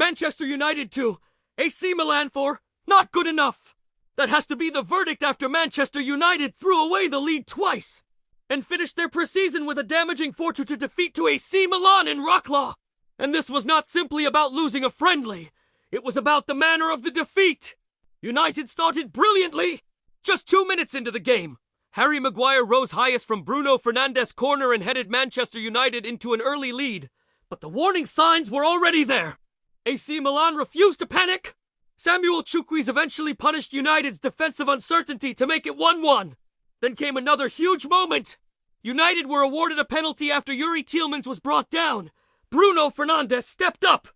Manchester United 2, AC Milan 4, not good enough. That has to be the verdict after Manchester United threw away the lead twice and finished their pre-season with a damaging 4-2 defeat to AC Milan in Wroclaw. And this was not simply about losing a friendly, it was about the manner of the defeat. United started brilliantly. Just 2 minutes into the game, Harry Maguire rose highest from Bruno Fernandes' corner and headed Manchester United into an early lead. But the warning signs were already there. AC Milan refused to panic. Samuel Chukwueze eventually punished United's defensive uncertainty to make it 1-1. Then came another huge moment. United were awarded a penalty after Yuri Tielemans was brought down. Bruno Fernandes stepped up,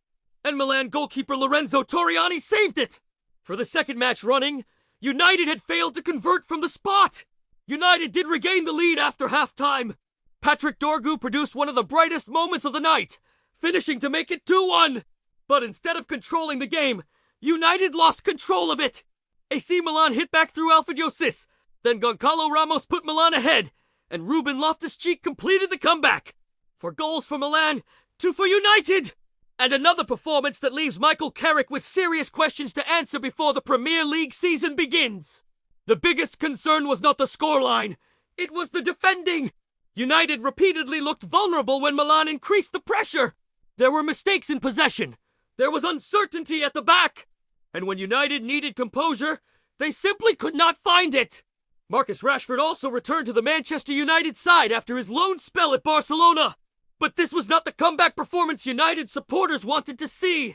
and Milan goalkeeper Lorenzo Torriani saved it. For the second match running, United had failed to convert from the spot. United did regain the lead after halftime. Patrick Dorgu produced one of the brightest moments of the night, finishing to make it 2-1. But instead of controlling the game, United lost control of it. AC Milan hit back through Alfred Yosis. Then Goncalo Ramos put Milan ahead, and Ruben Loftus-Cheek completed the comeback. 4 goals for Milan, 2 for United. And another performance that leaves Michael Carrick with serious questions to answer before the Premier League season begins. The biggest concern was not the scoreline, it was the defending. United repeatedly looked vulnerable when Milan increased the pressure. There were mistakes in possession. There was uncertainty at the back. And when United needed composure, they simply could not find it. Marcus Rashford also returned to the Manchester United side after his loan spell at Barcelona. But this was not the comeback performance United supporters wanted to see.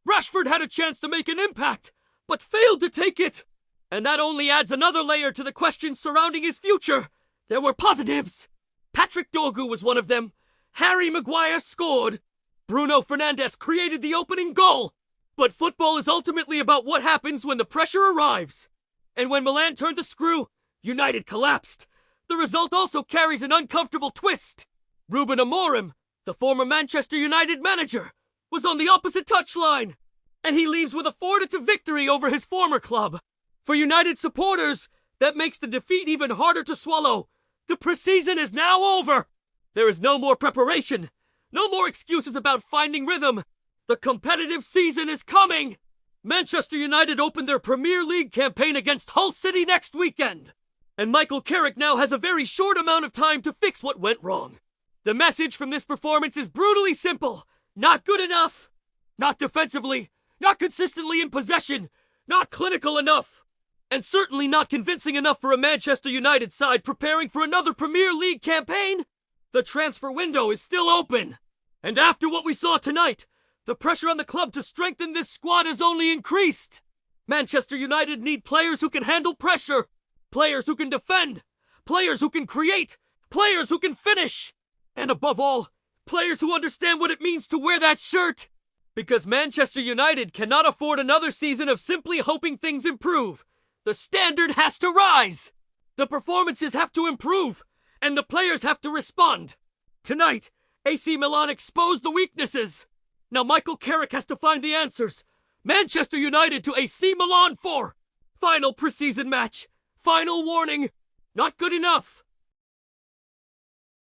Rashford had a chance to make an impact, but failed to take it. And that only adds another layer to the questions surrounding his future. There were positives. Patrick Dorgu was one of them. Harry Maguire scored. Bruno Fernandes created the opening goal. But football is ultimately about what happens when the pressure arrives. And when Milan turned the screw, United collapsed. The result also carries an uncomfortable twist. Ruben Amorim, the former Manchester United manager, was on the opposite touchline. And he leaves with a 4-2 victory over his former club. For United supporters, that makes the defeat even harder to swallow. The preseason is now over. There is no more preparation. No more excuses about finding rhythm. The competitive season is coming. Manchester United opened their Premier League campaign against Hull City next weekend. And Michael Carrick now has a very short amount of time to fix what went wrong. The message from this performance is brutally simple. Not good enough. Not defensively. Not consistently in possession. Not clinical enough. And certainly not convincing enough for a Manchester United side preparing for another Premier League campaign. The transfer window is still open. And after what we saw tonight, the pressure on the club to strengthen this squad has only increased. Manchester United need players who can handle pressure. Players who can defend. Players who can create. Players who can finish. And above all, players who understand what it means to wear that shirt. Because Manchester United cannot afford another season of simply hoping things improve. The standard has to rise. The performances have to improve. And the players have to respond. Tonight, AC Milan exposed the weaknesses. Now Michael Carrick has to find the answers. Manchester United to AC Milan 4. Final preseason match. Final warning. Not good enough.